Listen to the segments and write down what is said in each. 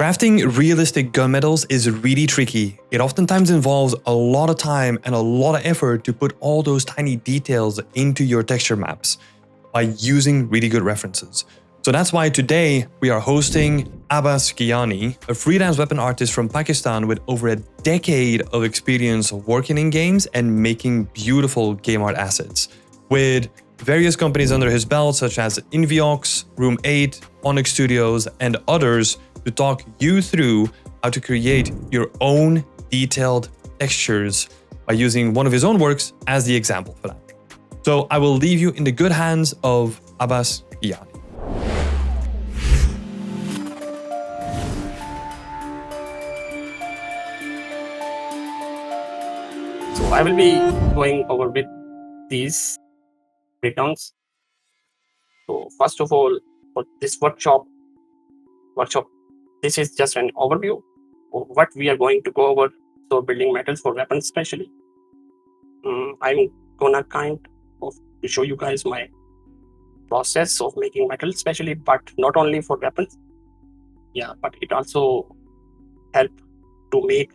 Crafting realistic gunmetals is really tricky. It oftentimes involves a lot of time and a lot of effort to put all those tiny details into your texture maps by using really good references. So that's why today we are hosting Abbas Kiyani, a freelance weapon artist from Pakistan with over a decade of experience working in games and making beautiful game art assets. With various companies under his belt such as Inviox, Room 8, Onyx Studios, and others, to talk you through how to create your own detailed textures by using one of his own works as the example for that. So I will leave you in the good hands of Abbas Kiyani. So I will be going over with these breakdowns. So first of all, for this workshop, this is just an overview of what we are going to go over. So building metals for weapons especially. I'm gonna kind of to show you guys my process of making metal especially, but not only for weapons. Yeah, but it also help to make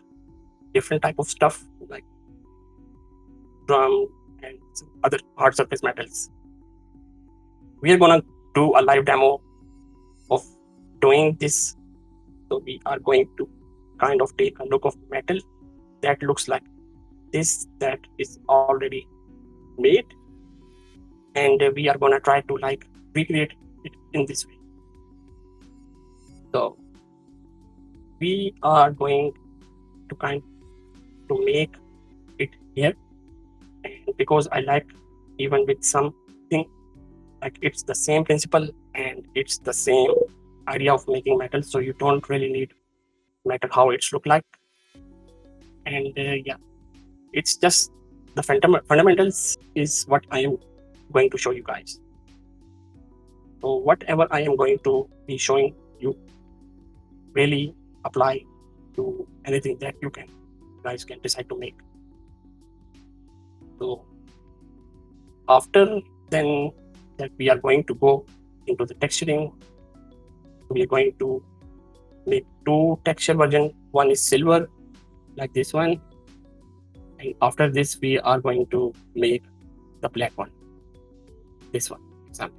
different type of stuff like drum and some other hard surface metals. We are gonna do a live demo of doing this. So we are going to kind of take a look of metal that looks like this, that is already made, and we are gonna try to like recreate it in this way. So we are going to kind to make it here, and because I like even with something like it's the same principle and it's the same idea of making metal, so you don't really need metal how it's look like. And yeah, it's just the fundamentals is what I am going to show you guys. So whatever I am going to be showing you really apply to anything that you guys can decide to make. So after then that we are going to go into the texturing. We are going to make two texture version. One is silver, like this one, and after this we are going to make the black one, this one example.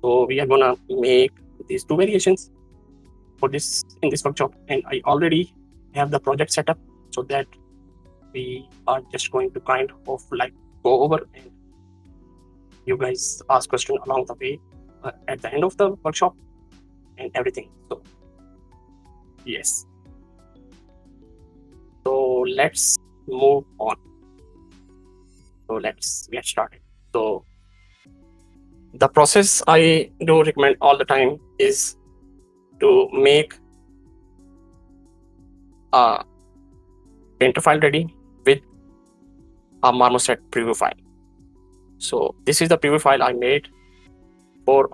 So we are gonna make these two variations for this in this workshop, and I already have the project set up so that we are just going to kind of like go over and you guys ask questions along the way at the end of the workshop and everything. So yes, so let's move on. So let's get started. So the process I do recommend all the time is to make a painter file ready with a Marmoset preview file. So this is the preview file I made for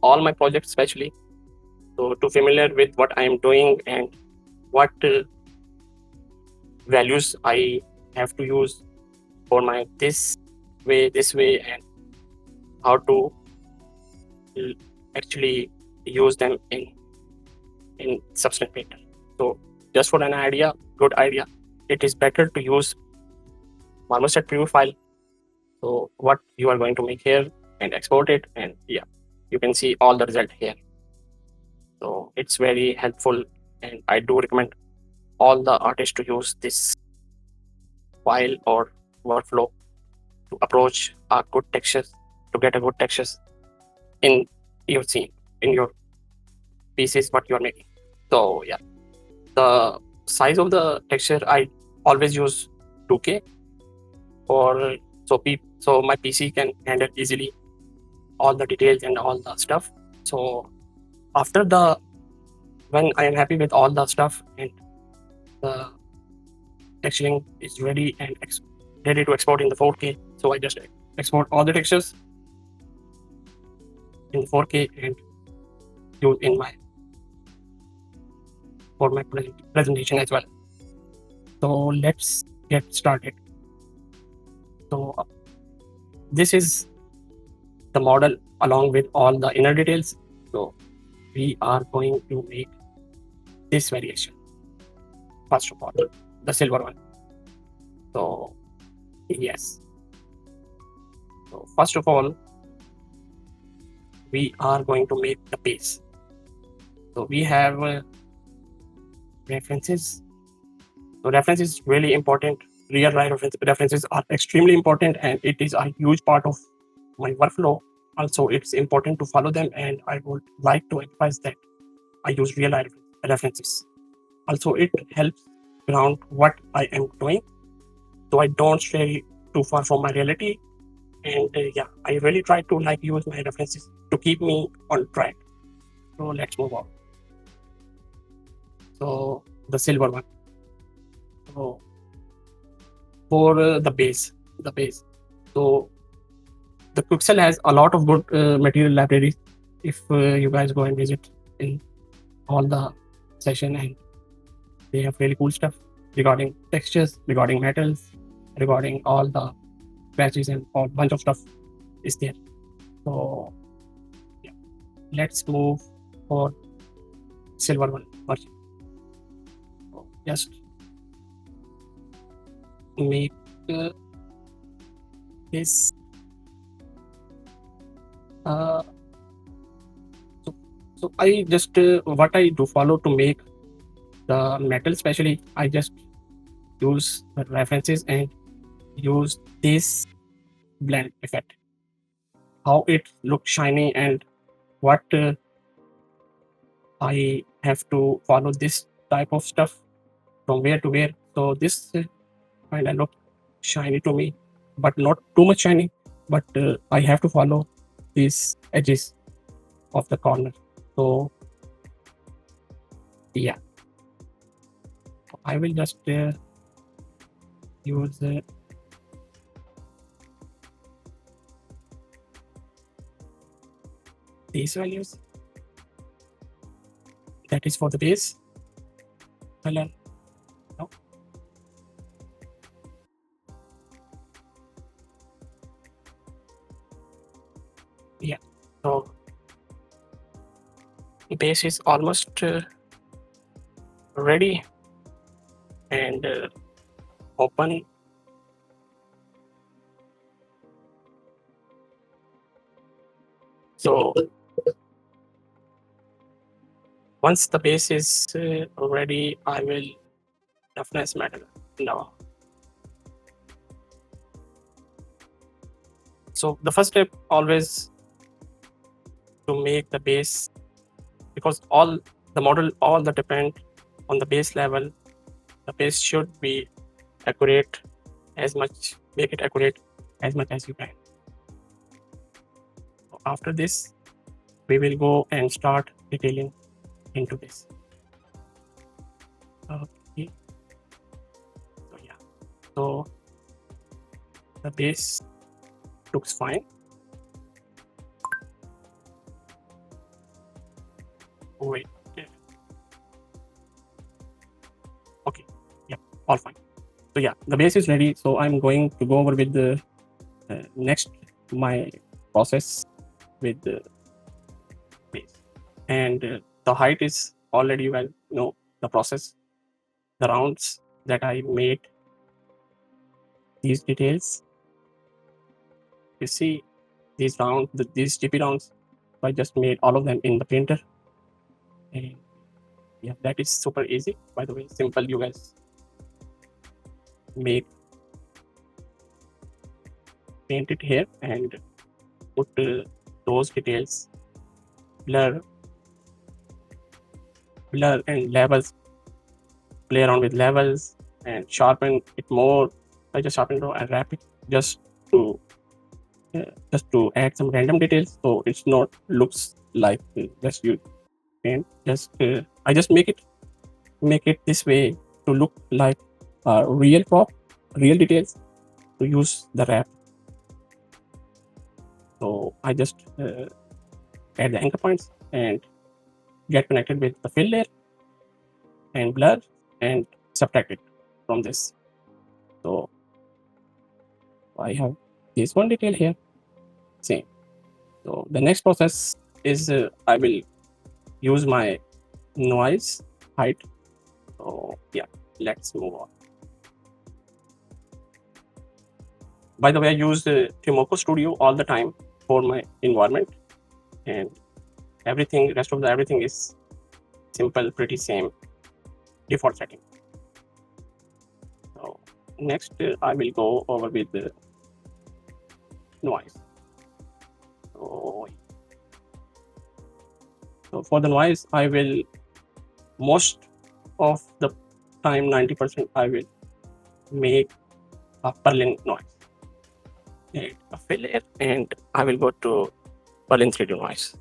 all my projects especially, so to familiar with what I am doing and what values I have to use for my this way, and how to actually use them in Substance Painter. So just for an idea, good idea, it is better to use Marmoset preview file. So what you are going to make here and export it, and yeah, you can see all the result here. So it's very helpful, and I do recommend all the artists to use this file or workflow to approach a good textures, to get a good textures in your scene, in your pieces what you are making. So yeah, the size of the texture I always use 2K, or so my PC can handle easily all the details and all the stuff. So after when I am happy with all the stuff and the texturing is ready and ready to export in the 4K, so I just export all the textures in 4K and use in my for my presentation as well. So let's get started. So this is the model along with all the inner details. So we are going to make this variation. First of all, the silver one. So yes. So first of all, we are going to make the base. So we have references. So reference is really important. Real life references are extremely important, and it is a huge part of my workflow. Also, it's important to follow them, and I would like to emphasize that I use real life references. Also, it helps ground what I am doing, so I don't stray too far from my reality. And yeah, I really try to use my references to keep me on track. So let's move on. So the silver one. So for the base. So the Pixel has a lot of good material libraries. If you guys go and visit in all the session, and they have really cool stuff regarding textures, regarding metals, regarding all the patches, and all bunch of stuff is there. So yeah, let's move for silver one version. So just make this so I just what I do follow to make the metal, especially I just use the references and use this blend effect, how it looks shiny, and what I have to follow this type of stuff from where to where. So this kind of look shiny to me, but not too much shiny, but I have to follow these edges of the corner. So yeah, I will just use these values. That is for the base color. No. Yeah, so the base is almost ready, and open. So once the base is ready, I will roughness metal now. So the first step always to make the base, because all the model all the depend on the base level. The base should be accurate as much, make it accurate as much as you can. So after this, we will go and start detailing into this. Okay. So yeah, so the base looks fine. Oh, wait. Okay. Yeah, all fine. So yeah, the base is ready. So I'm going to go over with the next my process with the base, and the height is already well know the process. The rounds that I made, these details, you see these rounds, these GP rounds. So I just made all of them in the printer, and yeah, that is super easy. By the way, simple. You guys make paint it here and put those details, blur and levels, play around with levels and sharpen it more. I just sharpen it and wrap it just to add some random details, so it's not looks like just you paint. Just I just make it this way to look like real details to use the wrap. So I just add the anchor points and get connected with the fill layer and blur and subtract it from this. So I have this one detail here, same. So the next process is I will use my noise height. So yeah, let's move on. By the way, I use Tomoko Studio all the time for my environment, and rest of everything is simple, pretty same default setting. So next, I will go over with the noise. So for the noise, I will most of the time, 90%, I will make a Berlin noise. And a filter, and I will go to Berlin 3D noise.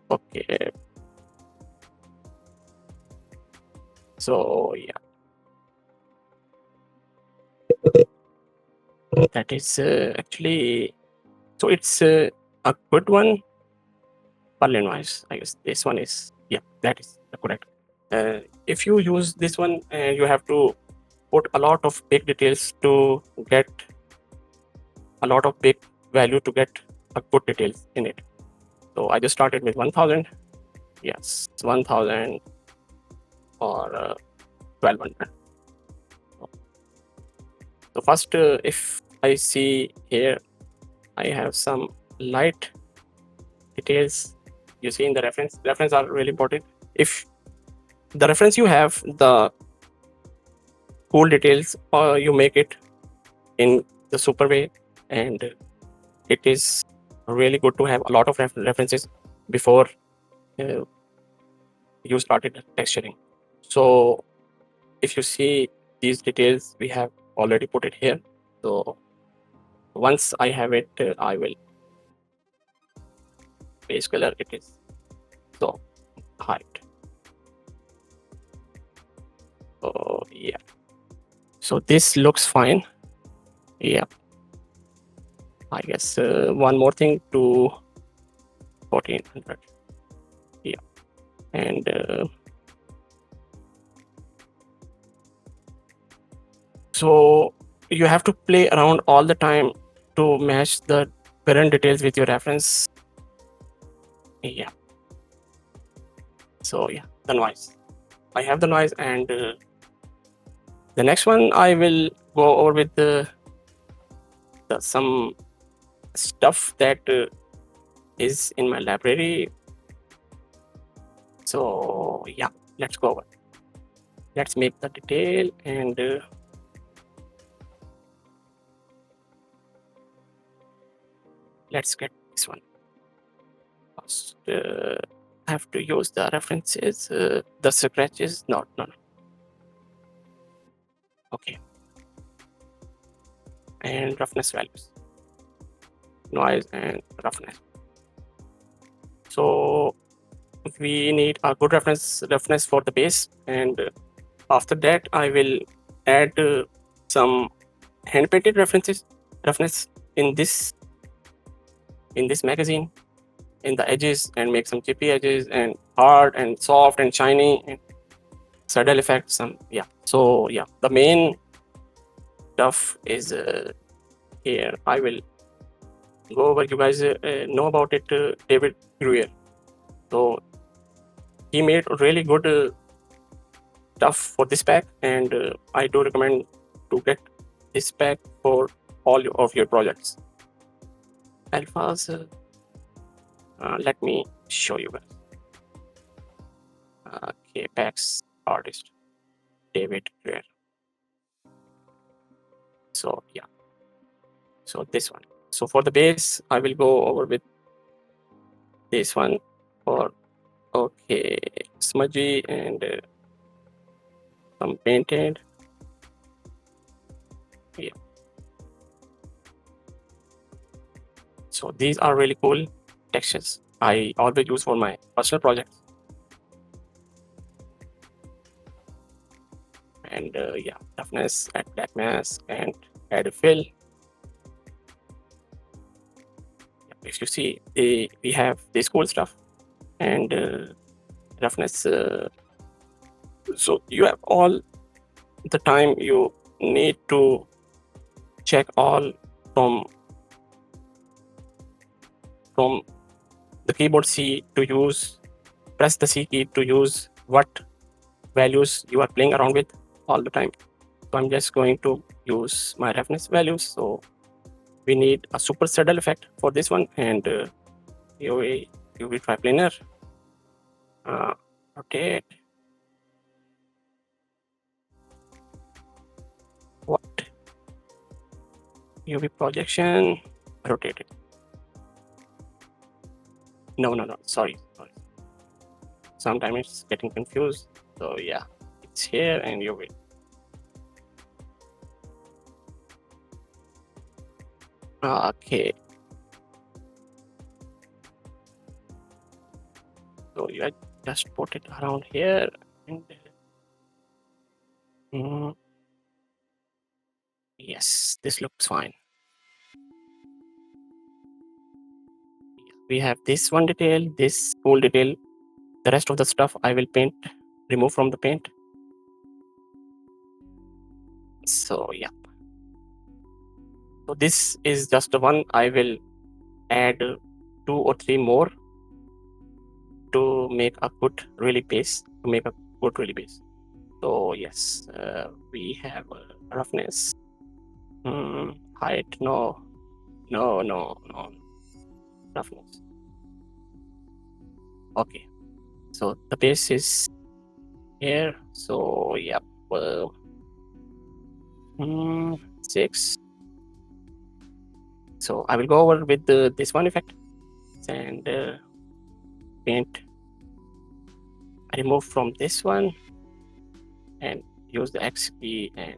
Okay. So yeah, that is actually, so it's a good one. Berlin noise, I guess this one is, yeah, that is correct. If you use this one, you have to put a lot of big details to get a lot of big value to get a good details in it. So I just started with 1000. Yes, 1000 or 1200. So first, if I see here, I have some light details. You see in the reference are really important. If the reference you have the cool details, or you make it in the super way, and it is really good to have a lot of references before you started texturing. So if you see these details, we have already put it here. So once I have it, I will base color it is so height. Oh yeah, so this looks fine. Yeah, I guess one more thing to 1400. Yeah, and so you have to play around all the time to match the current details with your reference. Yeah, so yeah, the noise, I have the noise, and the next one I will go over with some stuff that is in my library. So yeah, let's go over. Let's make the detail, and let's get this one. First, I have to use the references, the scratches. No. Okay. And roughness values, noise and roughness. So we need a good roughness for the base, and after that I will add some hand painted roughness in this magazine, in the edges, and make some chippy edges and hard and soft and shiny and saddle effect. So yeah, the main stuff is here. I will go over. You guys know about it, David Grunges. So he made really good stuff for this pack, and I do recommend to get this pack for all of your projects. Alphas, let me show you guys. Okay, packs artist David Grunges. So yeah, so this one. So for the base, I will go over with this one for okay, smudgy and some painted. Yeah. So these are really cool textures. I always use for my personal projects. And yeah, toughness, add black mask, and add a fill. If you see, we have this cool stuff, and roughness. So you have all the time you need to check all from the keyboard C to use, press the C key to use what values you are playing around with all the time. So I'm just going to use my reference values. So we need a super saddle effect for this one, and UV triplanar, rotate, what, UV projection, rotate it. No, sorry. Sometimes it's getting confused. So yeah, it's here and UV. Okay. So you just put it around here and yes, this looks fine. We have this one detail, this cool detail. The rest of the stuff I will remove from the paint. So yeah. So this is just the one. I will add 2 or 3 more to make a good really base. So yes, we have roughness, height. No, roughness. Okay, so the base is here. So yep, 6. So I will go over with this one effect and paint. I remove from this one and use the X key, and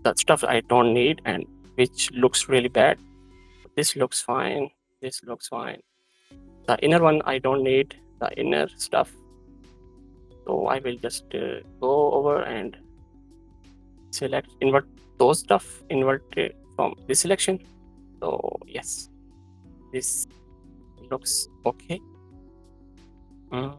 that stuff I don't need and which looks really bad. This looks fine. This looks fine. The inner one I don't need, the inner stuff. So I will just go over and invert those stuff, invert from this selection. So yes, this looks okay. Okay.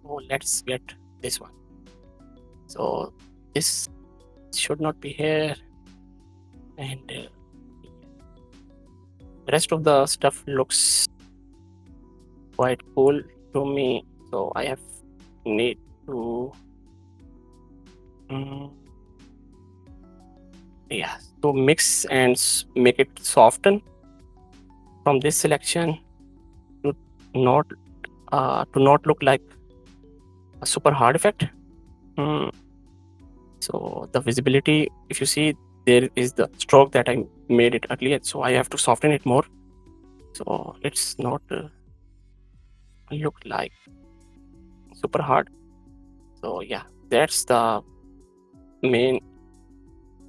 So let's get this one. So this should not be here, and the rest of the stuff looks quite cool to me. So I need to to mix and make it soften from this selection to not look like a super hard effect. So the visibility, if you see, there is the stroke that I made it earlier, so I have to soften it more, so it's not look like super hard. So yeah, that's the main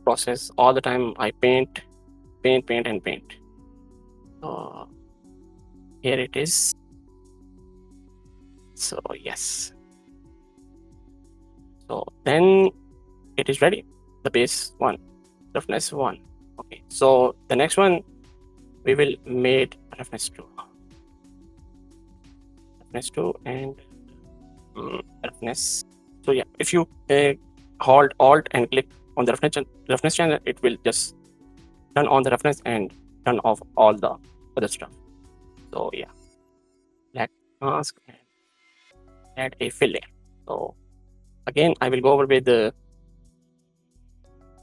process. All the time I paint and paint. So here it is. So yes, so then it is ready. The base 1, roughness 1. Okay, so the next one we will make roughness 2 and roughness. So yeah, if you hold Alt and click on the roughness channel, it will just turn on the roughness and turn off all the other stuff. So yeah, black mask and add a fill layer. So again, I will go over with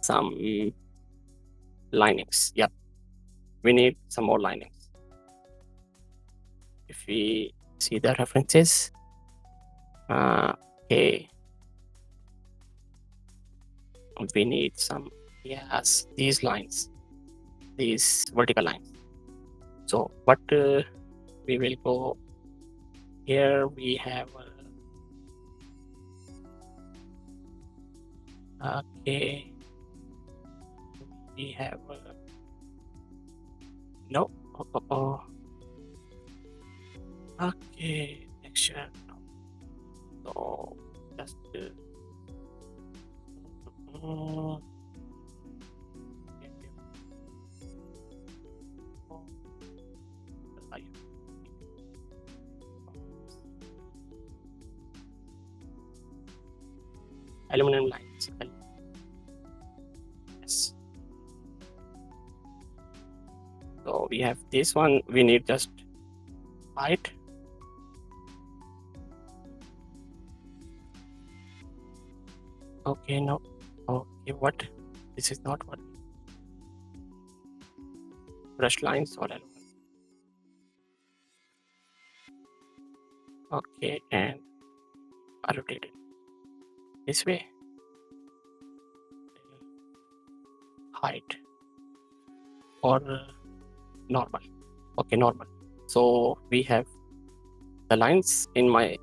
some linings. Yep, we need some more linings. If we see the references, okay, we need some, yes, these lines, these vertical lines. So what we will go here, we have okay, we have no, okay, texture. So just aluminum lines. yes. So we have this one. We need just height. Okay, no. Okay, what? This is not what. Brush lines or element. Okay, and I rotate it this way. Height or normal. Okay, normal. So we have the lines in my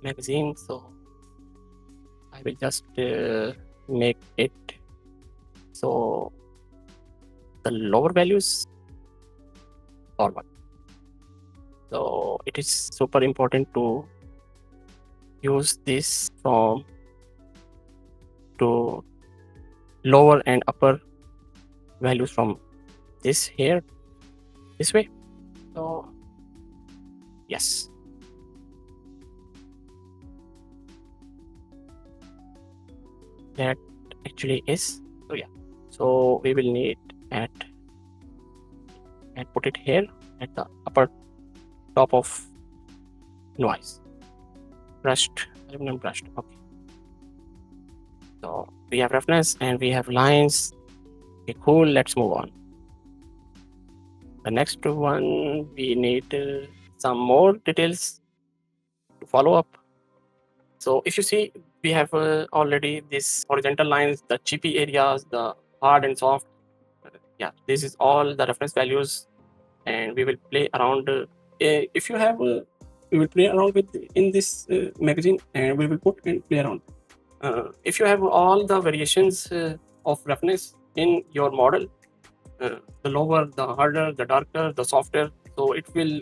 magazine. So I will just make it so the lower values normal. So it is super important to use this from to lower and upper values from this here this way. So yes, that actually is. So yeah, so we will need at and put it here at the upper top of noise brushed aluminum brushed. Okay, so we have roughness and we have lines. Okay, cool. Let's move on. The next one, we need some more details to follow up. So if you see, we have already these horizontal lines, the chippy areas, the hard and soft. Yeah, this is all the reference values, and we will play around. If you have, we will play around with in this magazine, and we will put and play around. If you have all the variations of roughness in your model, the lower, the harder, the darker, the softer. So it will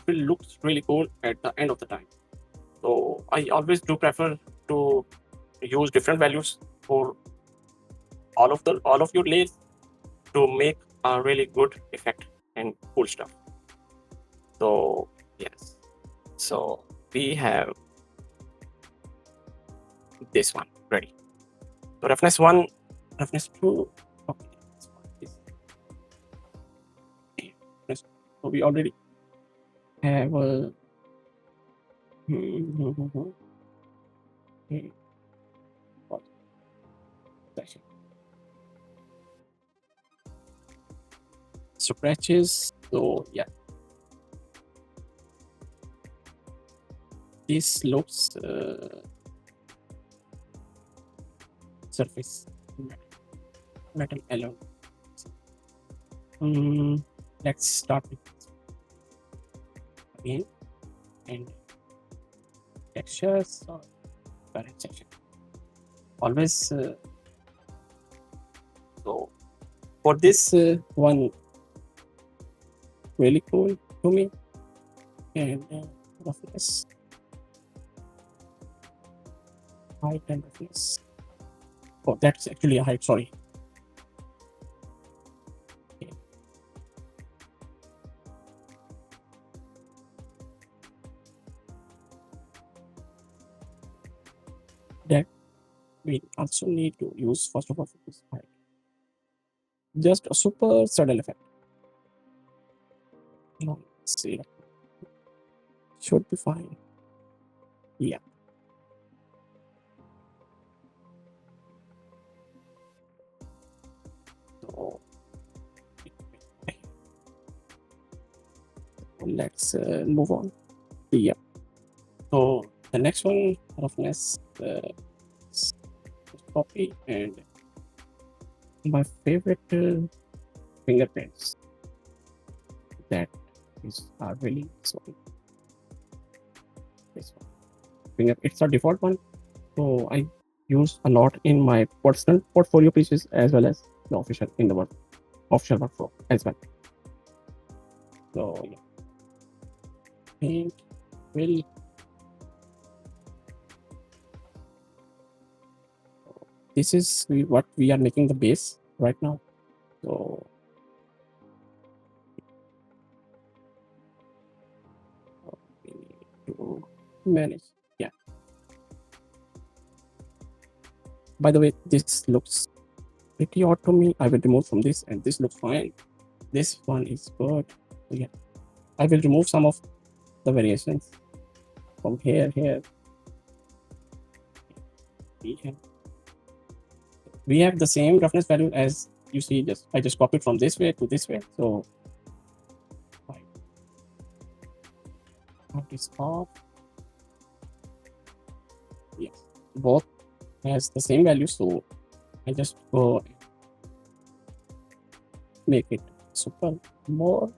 look really cool at the end of the time. So I always do prefer to use different values for all of your layers to make a really good effect and cool stuff. So yes, so we have this one ready. So roughness 1, roughness 2. Okay, so we already have a section. Scratches. So yeah, this looks surface metal alone. Let's start with this again and textures or parent section. Always so for this one really cool to me, and roughness, height and roughness. Oh, that's actually a height, sorry. Okay. That we also need to use first of all for this height. Just a super subtle effect. No, let's see. Should be fine. Yeah. So let's move on. Yeah. So the next one, roughness, copy, and my favorite fingerprints. That is really sorry. This one. It's a default one, so I use a lot in my personal portfolio pieces as well as the official in the official workflow as well. So yeah, paint will this is what we are making the base right now. So we need to manage. Yeah. By the way, this looks pretty odd to me. I will remove from this, and this looks fine. This one is good. So yeah, I will remove some of the variations from here. We have the same roughness value as you see. I just copied from this way to this way. So this off. Yes, both has the same value. So I just go make it super more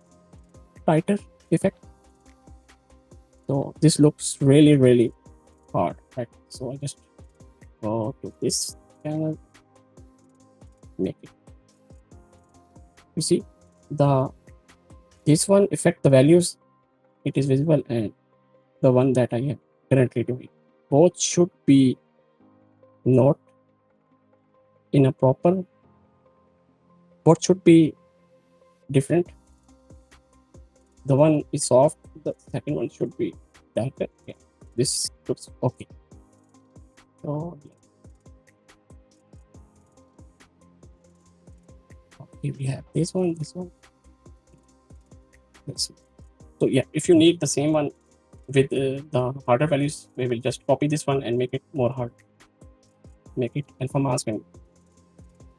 tighter effect. So this looks really hard, right? So I just go to this channel, make it. You see this one affect the values, it is visible, and the one that I am currently doing, both should be not in a proper, both should be different. The one is soft, the second one should be darker. Yeah, this looks okay. So yeah. Okay, we have this one, this one. So yeah, if you need the same one with the harder values, we will just copy this one and make it more hard. Make it alpha mask, and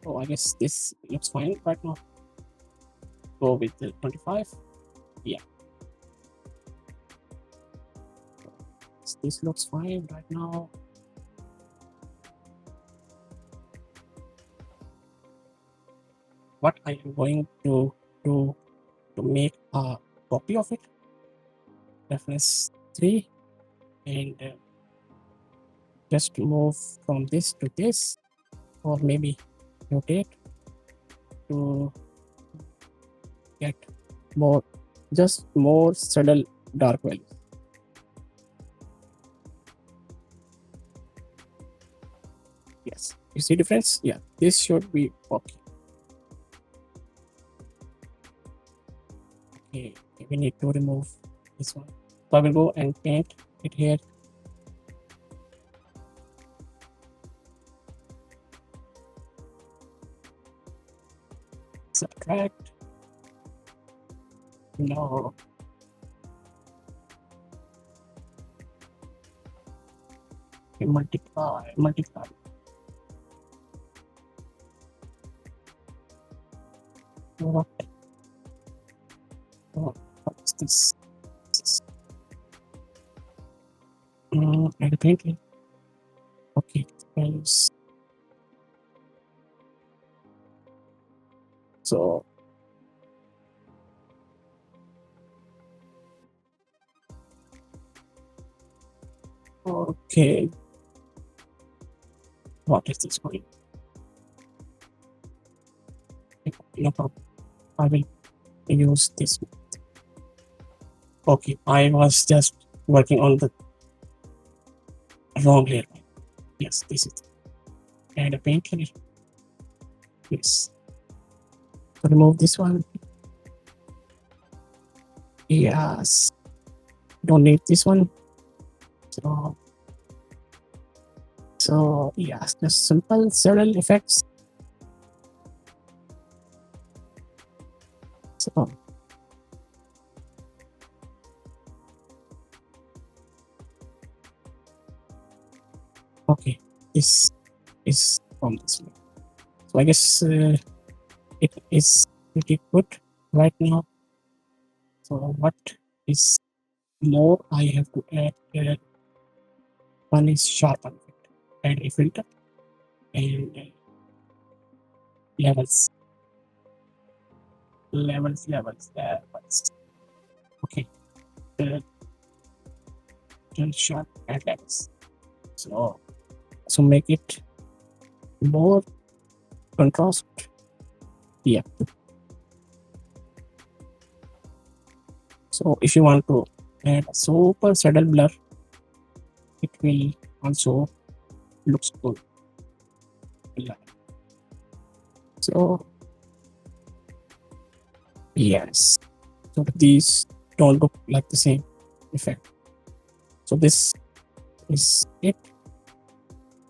I guess this looks fine right now. Go with the 25. Yeah. This looks fine right now. What I am going to do to make a copy of it, reference 3, and just move from this to this, or maybe rotate to get more subtle dark values. Yes, you see difference? Yeah, this should be okay. Okay, we need to remove this one. So I will go and paint it here. Subtract. No. Okay, multiply. What is this? Add a painting. Okay, friends. So okay, what is this going? No problem. I will use this. Okay, I was just working on the wrong layer. Yes, this is. Add a paint layer. Yes. So remove this one. Yes. Don't need this one. So yes, just simple subtle effects. So okay, this is from this way. So I guess it is pretty good right now. So what is more? I have to add one is sharpen effect, add a filter, and levels. Okay, turn sharp and levels. So make it more contrast. Yeah. So if you want to add a super subtle blur, it will also looks good. So yes, so these don't look like the same effect. So this is it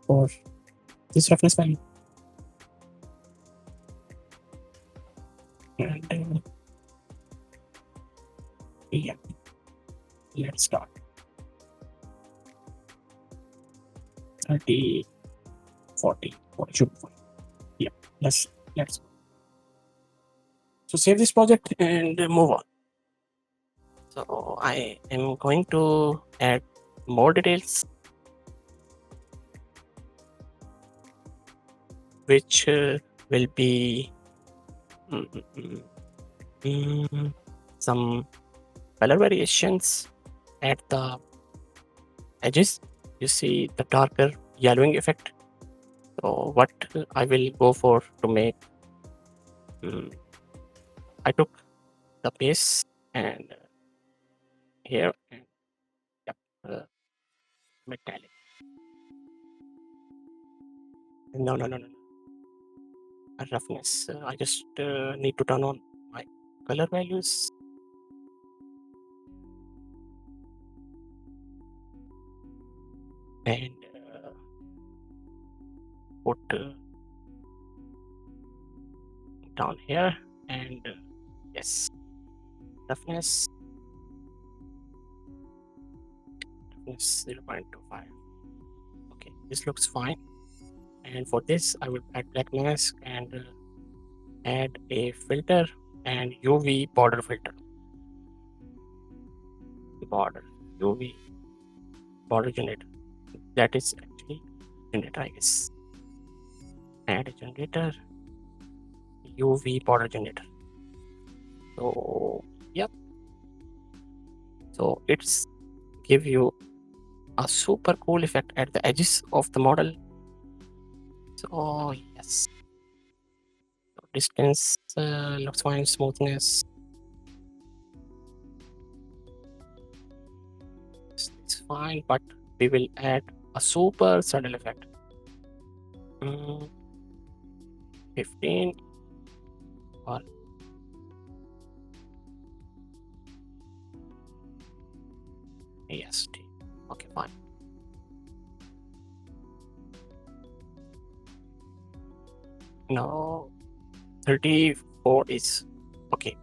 for this reference value. start. 30, 40, 40 should be fine. Yeah, let's go. So save this project and move on. So I am going to add more details, which will be some color variations at the edges. You see the darker yellowing effect. So what I will go for to make, I took the base and here and metallic. No. Roughness. I just need to turn on my color values. And put down here and yes, roughness 0.25. Okay, this looks fine. And for this I will add black mask and add a filter and UV border filter. UV border generator. That is actually generator, I guess. Add a generator, UV border generator. So yep. So it's give you a super cool effect at the edges of the model. So yes. So distance looks fine, smoothness. It's fine, but we will add a super subtle effect. 15 or AST. Okay, fine. Now 34 is okay.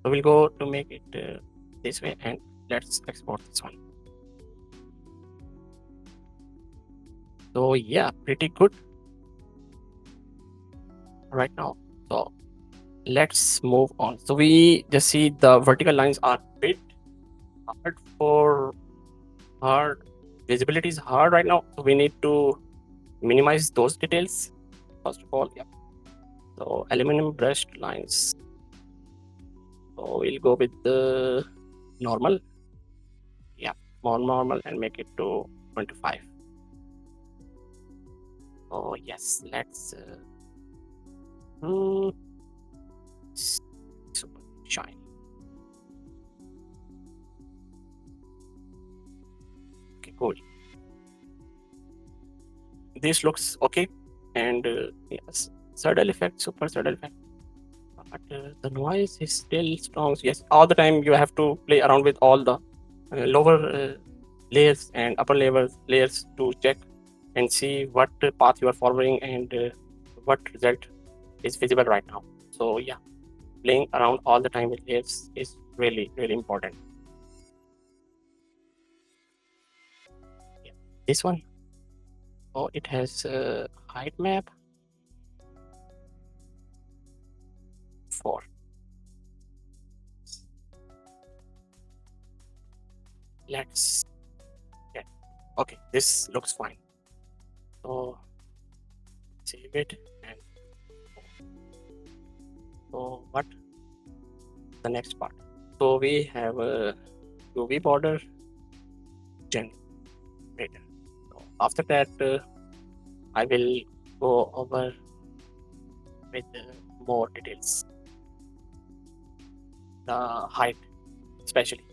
So we'll go to make it this way and let's export this one. So yeah, pretty good right now. So let's move on. So we just see the vertical lines are a bit hard. Visibility is hard right now. So we need to minimize those details. First of all, yeah. So aluminum brushed lines. So we'll go with the normal. Yeah, more normal and make it to 25. Oh yes, let's super shiny. Okay, cool. This looks okay, and yes, subtle effect, super subtle effect. But the noise is still strong. So yes, all the time you have to play around with all the lower layers and upper layers to check and see what path you are following and what result is visible right now. So yeah, playing around all the time with layers is really important. Yeah. This one, oh, it has a height map 4. Let's get okay. This looks fine. So save it and so what the next part. So we have a UV border generator. So after that, I will go over with more details. The height, especially.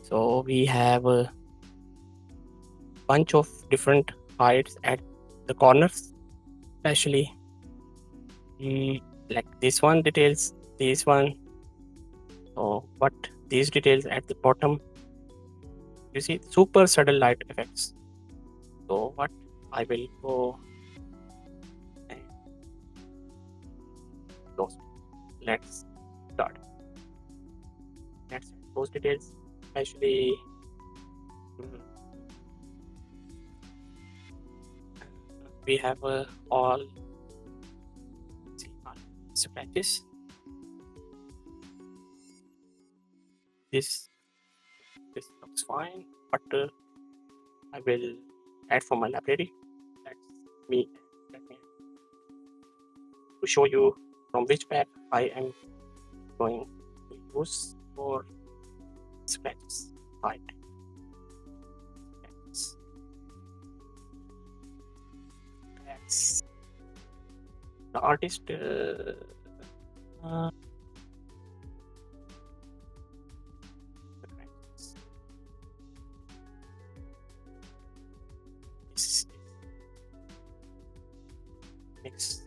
So we have a bunch of different heights at the corners, especially like this one details, this one. So what these details at the bottom, you see super subtle light effects. So what I will go and those. Let's start. Let's those details Actually, we have all scratches. This looks fine, but I will add from my library. Let me to show you from which pack I am going to use for scratches. Right. That's the artist. Mix.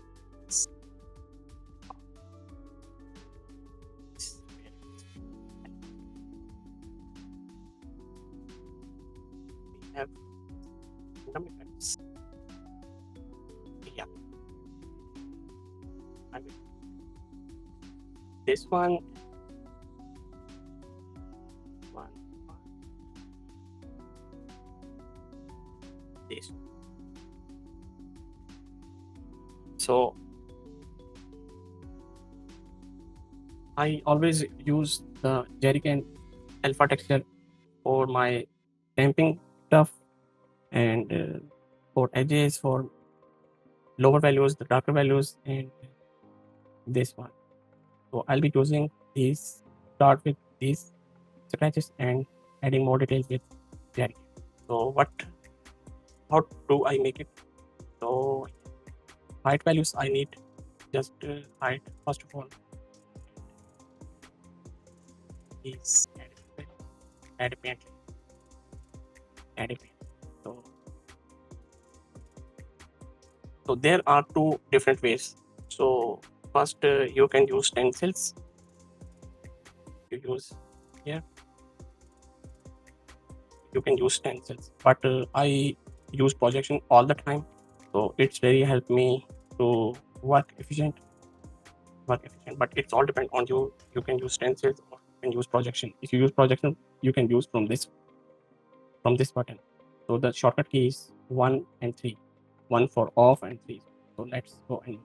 We have random effects. Yeah. I will. This one. This. So I always use the jerrycan alpha texture for my stamping stuff and for edges, for lower values, the darker values, and this one. So I'll be using these, start with these scratches and adding more details with jerrycan. So how do I make it? So height values I need just height first of all. Is add a paint. So there are two different ways. So first you can use stencils. You use here. You can use stencils, but I use projection all the time. So it's very helped me to work efficient. But it's all depend on you. You can use stencils or you can use projection. If you use projection, you can use from this button. So the shortcut key is 1 and 3. 1 for off and 3. So let's go and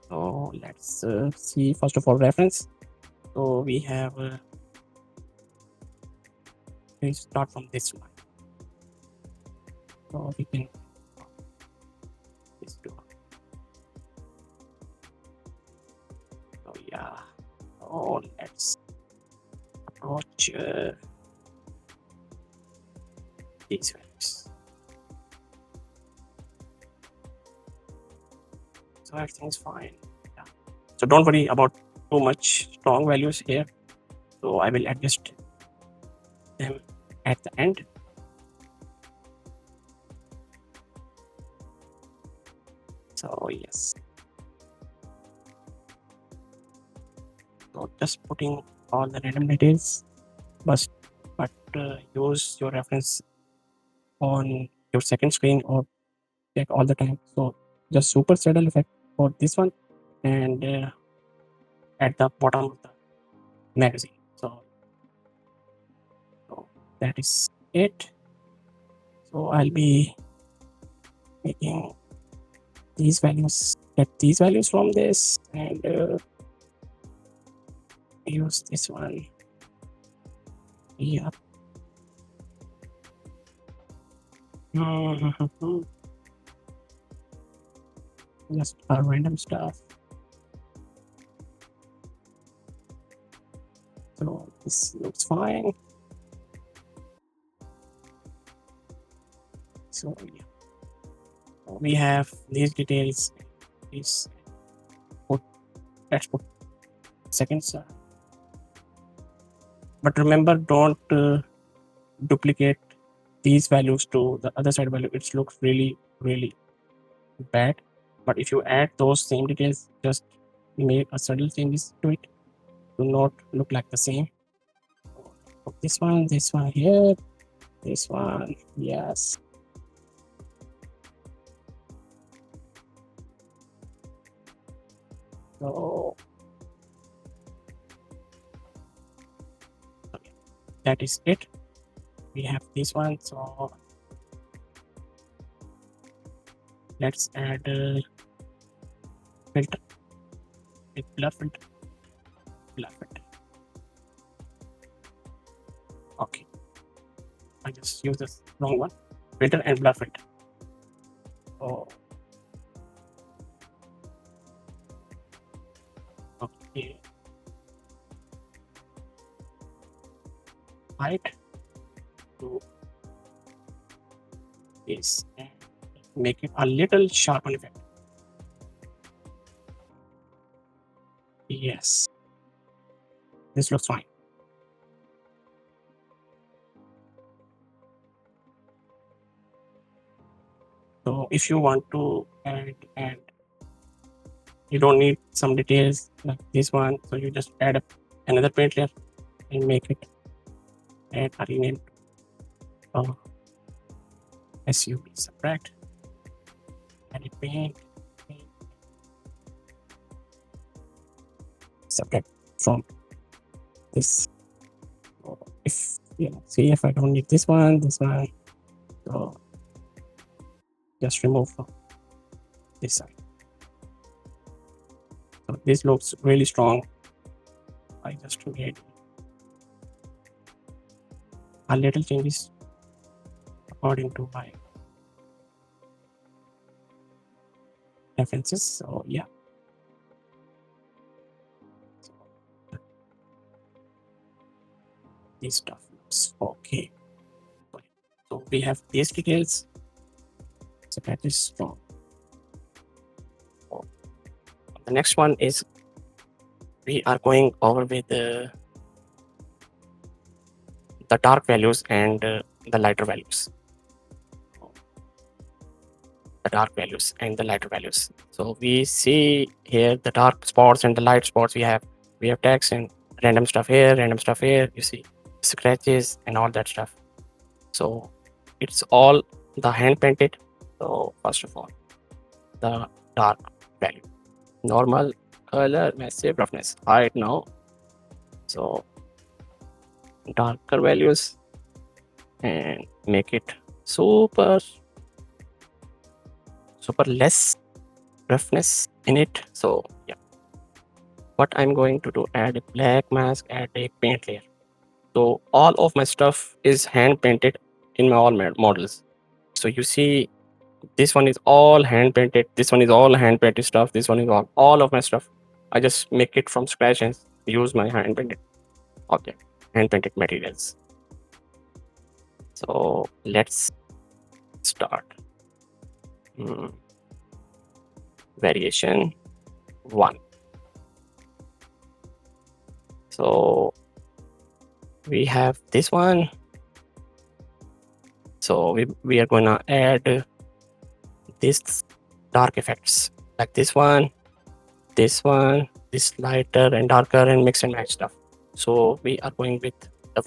so let's see first of all reference. So we have we start from this one. So we can this two. So yeah. Oh, let's approach these values. So everything's fine. Yeah. So don't worry about too much strong values here. So I will adjust them at the end. So yes. So just putting all the random details, but use your reference on your second screen or check all the time. So just super saddle effect for this one and at the bottom of the magazine. So that is it. So I'll be making these values, get these values from this and use this one. Yeah. Just random stuff. So this looks fine. So yeah, we have these details. Let's put seconds. But remember, don't duplicate these values to the other side value. It looks really bad. But if you add those same details, just make a subtle changes to it to not look like the same. This one here, this one, yes. So that is it. We have this one, so let's add a filter with blur filter. Okay, I just use this wrong one. Filter and blur filter. Oh, okay. Height to this and make it a little sharpen effect. Yes, this looks fine. So if you want to add and you don't need some details like this one, so you just add another paint layer and make it add a rename SUV subtract edit paint subtract from this. So if see if I don't need this one, so just remove from this side. So this looks really strong. I just made a little changes according to my preferences. So yeah. So, this stuff looks okay. So we have these details. So that is strong. The next one is we are going over with the dark values and the lighter values. The dark values and the lighter values. So we see here the dark spots and the light spots. We have text and random stuff here, random stuff here. You see scratches and all that stuff. So it's all the hand painted. So first of all, the dark value, normal, color, massive, roughness, height now. So darker values and make it super less roughness in it. So yeah, what I'm going to do, add a black mask, add a paint layer. So all of my stuff is hand painted in my all models. So you see this one is all hand painted, this one is all hand painted stuff, this one is all of my stuff. I just make it from scratch and use my hand painted object, hand painted materials. So let's start. Variation 1. So we have this one. So we are gonna add this dark effects like this one, this lighter and darker and mix and match stuff. So we are going with the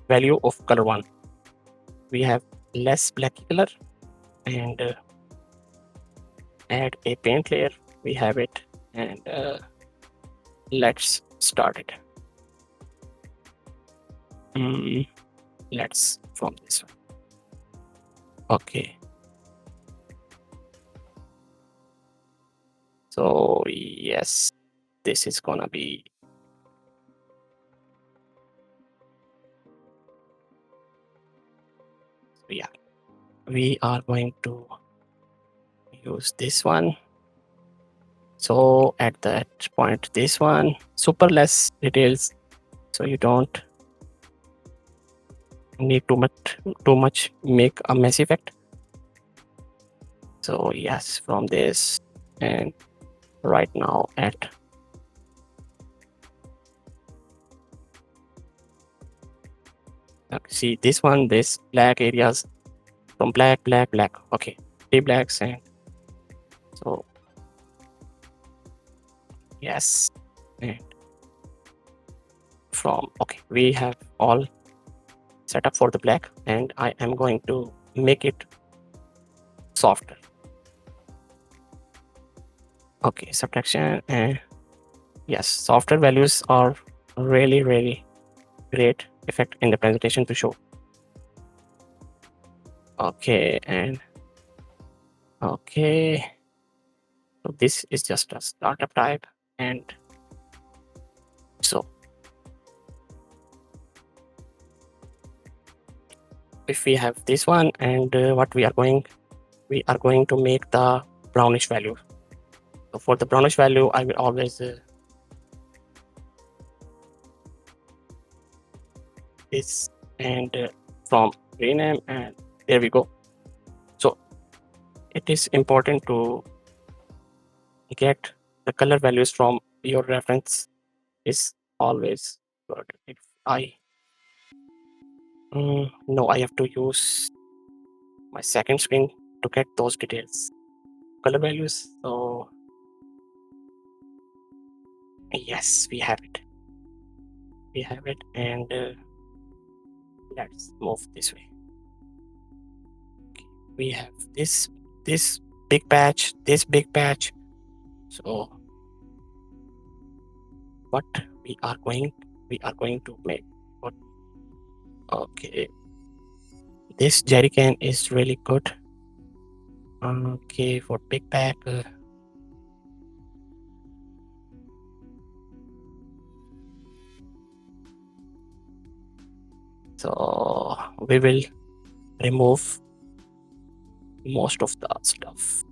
value of color 1. We have less blacky color and add a paint layer. We have it and let's start it. Let's from this one. Okay. So yes, this is gonna be yeah. We are going to use this one. So at that point, this one super less details, so you don't need too much make a mess effect. So yes, from this and right now at see this one, this black areas from black. Okay, 3 blacks and so yes, and from okay, we have all set up for the black and I am going to make it softer. Okay, subtraction and yes, softer values are really great effect in the presentation to show. Okay, and okay. So this is just a startup type, and so if we have this one, and what we are going to make the brownish value. So for the brownish value, I will always this and from rename, and there we go. So it is important to get the color values from your reference is always good. If I no, I have to use my second screen to get those details, color values. So yes, we have it. We have it, and let's move this way. Okay. We have this big patch, this big patch. So what we are going to make. What? Okay, this jerry can is really good. Okay, for big pack. So we will remove most of the stuff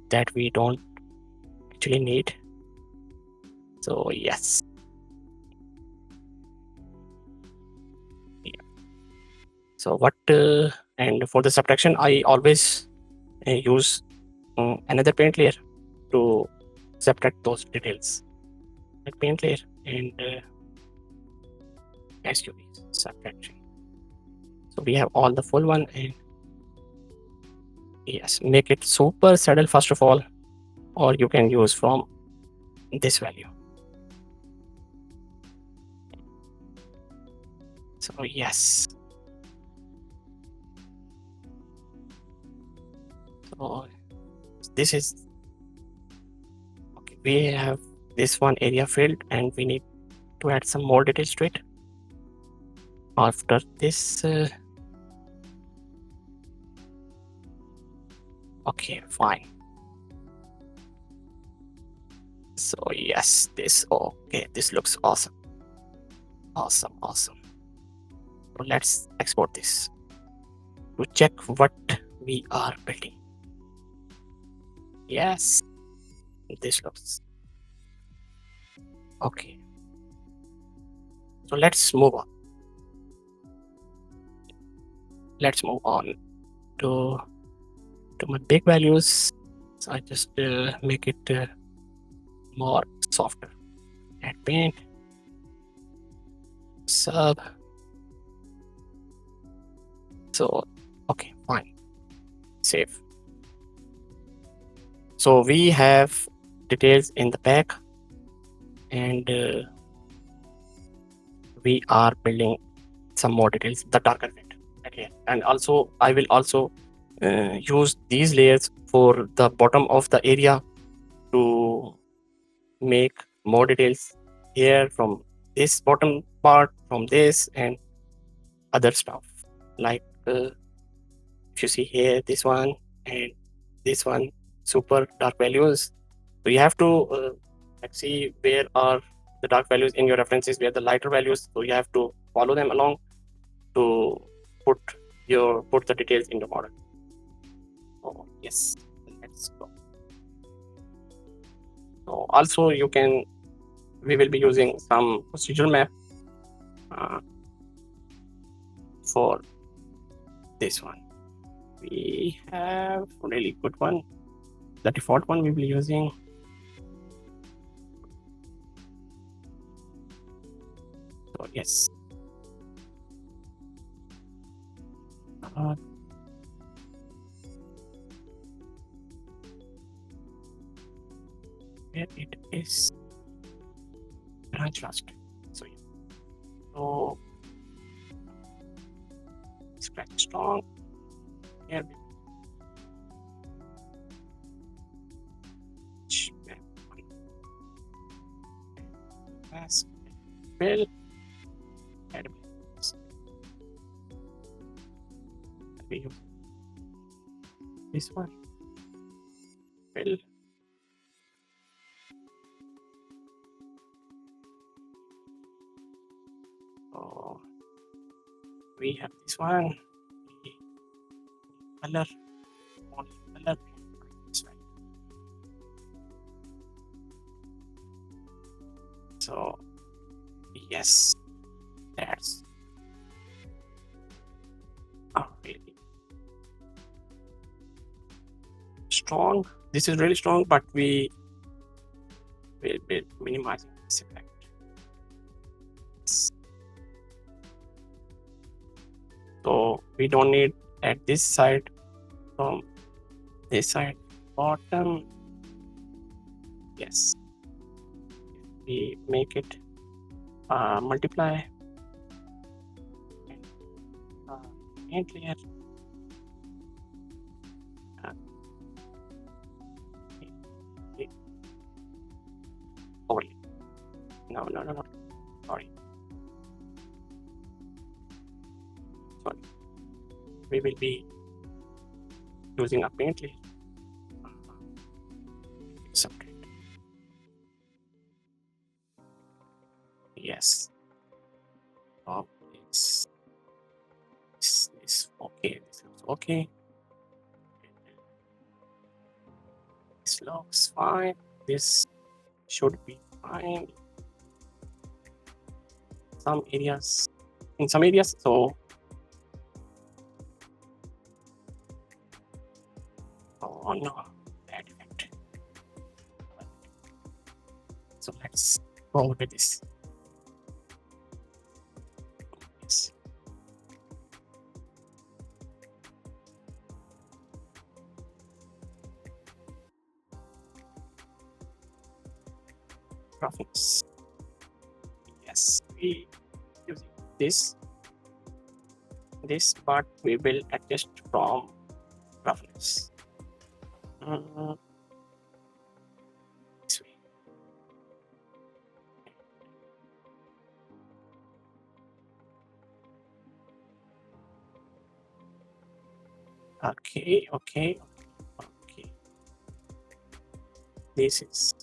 that we don't actually need. So yes. Yeah. So what and for the subtraction, I always use another paint layer to subtract those details, like paint layer and SUV subtraction. So we have all the full one, and yes, make it super subtle first of all, or you can use from this value. So yes. So this is okay. We have this one area filled, and we need to add some more details to it. After this, okay, fine. So yes, this okay. This looks awesome. Awesome. So let's export this to check what we are building. Yes, this looks okay. So let's move on. Let's move on to my big values. So I just make it more softer. Add paint, sub. So okay, fine. Save. So we have details in the back, and we are building some more details, the darker bit. Okay, and also I will also use these layers for the bottom of the area to make more details here from this bottom part, from this and other stuff. Like if you see here, this one and this one, super dark values. So you have to see where are the dark values in your references, where the lighter values. So you have to follow them along to put the details in the model. Oh yes, let's go. So also we will be using some procedural map for this one. We have a really good one. The default one we will be using. So yes. Where it is branch last. So yeah. So scratch strong. Here we mask fill, add we use this one, fill. Oh, we have this one, color, only color, this one. So yes, that's really strong. This is really strong, but we will be minimizing this effect. So we don't need at this side from this side bottom. Yes, if we make it multiply and paint layer. Overlay. No. Sorry. We will be using a paint layer. Separate. Yes. Oh, this okay. This looks okay. This looks fine. This should be fine. In some areas, so oh no, bad effect. So let's go over with this. Yes. Graphics. Yes, we using this, but we will adjust from roughness. This way. Okay. This is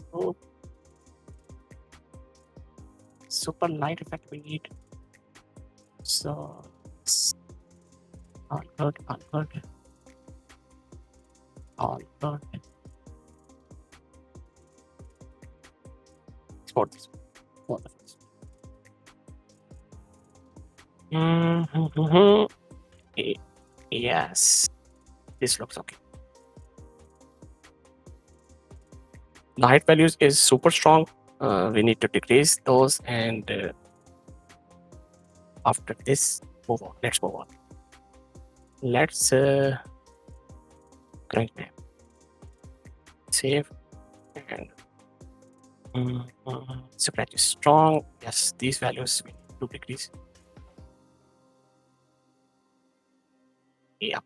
super light effect we need. So it's all good. Export this. Yes, this looks okay. The height values is super strong. We need to decrease those, and after this, move on. Let's move on. Let's Grunge map. Save and scratch is strong. Yes, these values we need to decrease. Yep,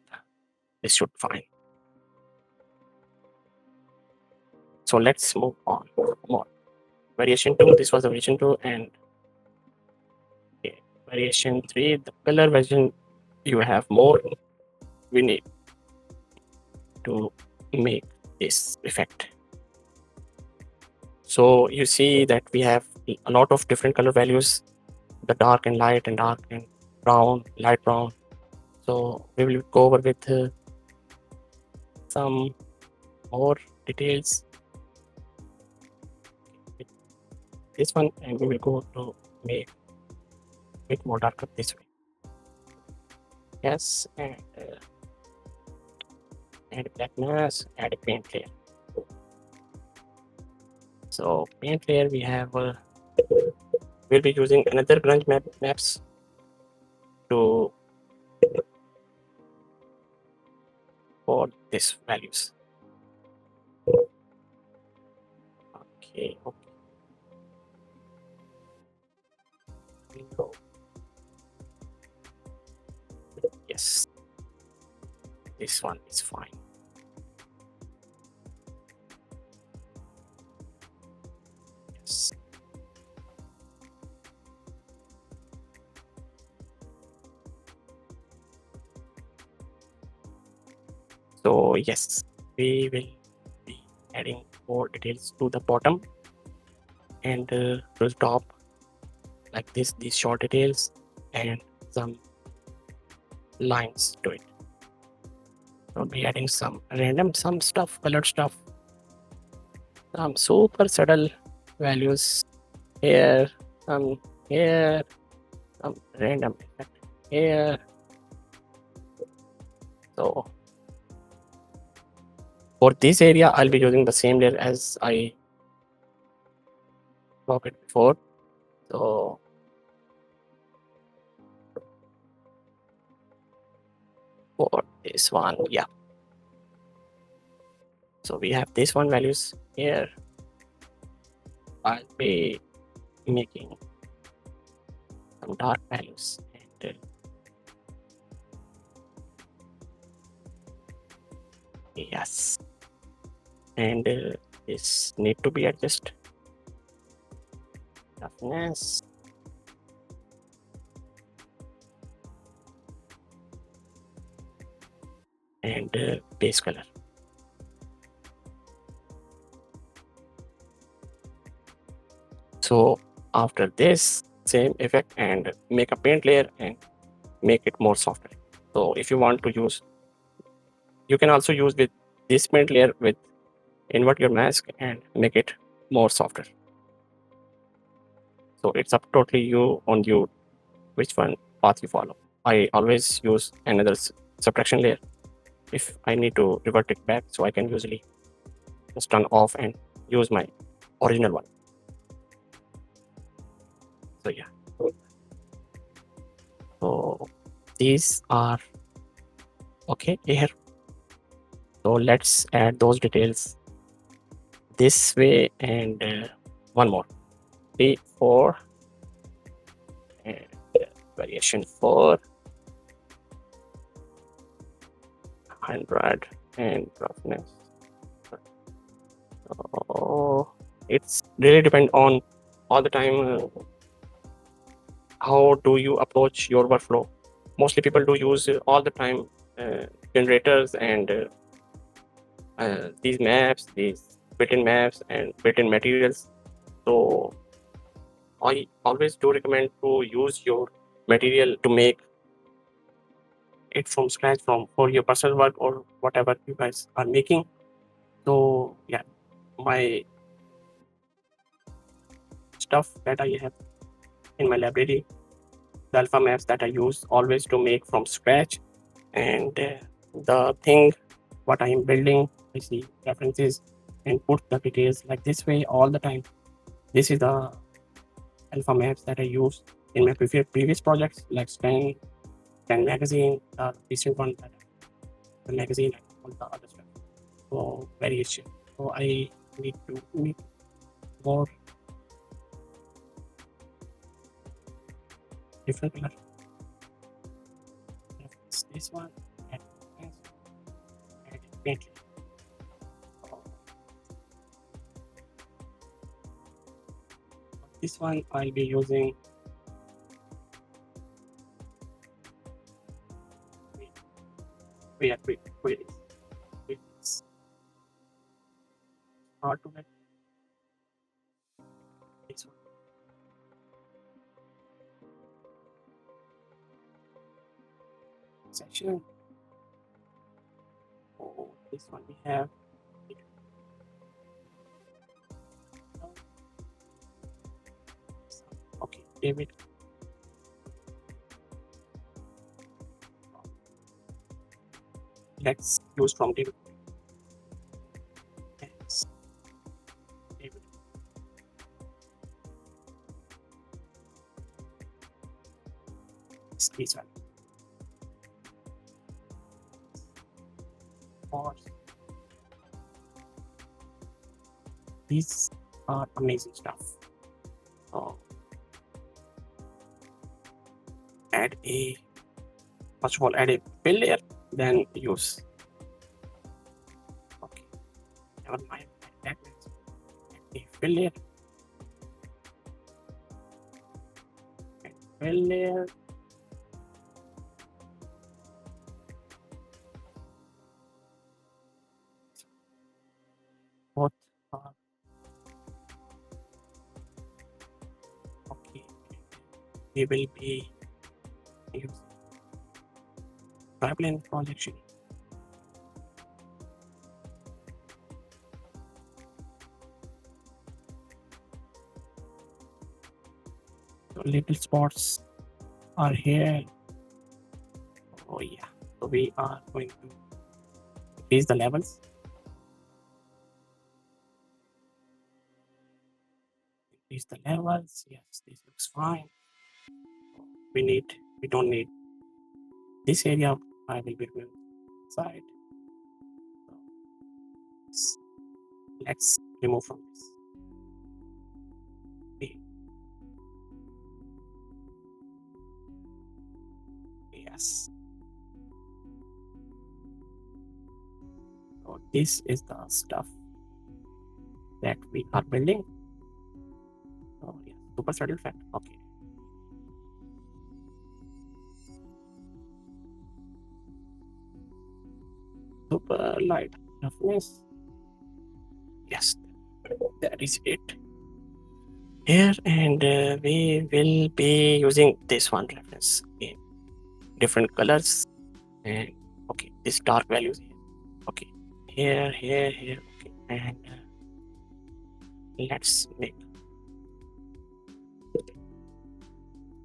this should be fine. So let's move on. More variation 2. This was the variation 2, and variation 3. The color version, you have more. We need to make this effect. So you see that we have a lot of different color values, the dark and light and dark and brown, light brown. So we will go over with some more details with this one, and we will go to make it more darker this way. Yes, and add black mask, add a paint layer. So paint layer, we have we'll be using another Grunge maps to for these values. Okay. Go. Yes, this one is fine. Yes. So yes, we will be adding more details to the bottom and to the top, like this, these short details and some lines to it. We'll be adding some random, some stuff, colored stuff, some super subtle values here, some here, some random effect here. So for this area, I'll be using the same layer as I copied before. So for this one, yeah. So we have this one values here. I'll be making some dark values and yes, and this need to be adjusted. Roughness. And base color. So after this, same effect and make a paint layer and make it more softer. So if you want to use, you can also use with this paint layer with invert your mask and make it more softer. So it's up totally you on you which one path you follow. I always use another subtraction layer if I need to revert it back, so I can usually just turn off and use my original one. So yeah. So these are okay here. So let's add those details this way and one more. 3, 4 and variation 4, 100 and roughness. So it's really depend on all the time how do you approach your workflow. Mostly people do use all the time generators and these maps, these built-in maps and built-in materials. So I always do recommend to use your material to make it from scratch for your personal work or whatever you guys are making. So yeah, my stuff that I have in my library, the alpha maps that I use always to make from scratch, and the thing what I am building, I see references and put the details like this way all the time. This is the alpha maps that I use in my previous projects like Stan magazine, the recent one, the magazine, and all the other stuff. So variation. So I need to make more different color. This one and paint. This one I'll be using wait. It's hard to get this one. Section. Oh, this one we have. Okay, David. Let's use from David. Yes. David. This one. These are amazing stuff. First of all, add a fill layer, then use. Okay, never mind. That means add a fill layer. And fill layer. we will be using pipeline projection. So little spots are here. Oh yeah, so we are going to increase the levels. Increase the levels. Yes, this looks fine. We don't need this area. I will be removing side. So let's remove from this. Okay. Yes. So this is the stuff that we are building. Oh yeah, super saddle effect. Okay. Super light roughness. Yes, that is it. Here, and we will be using this one reference in different colors. And okay, this dark values here. Okay, here, okay, and let's make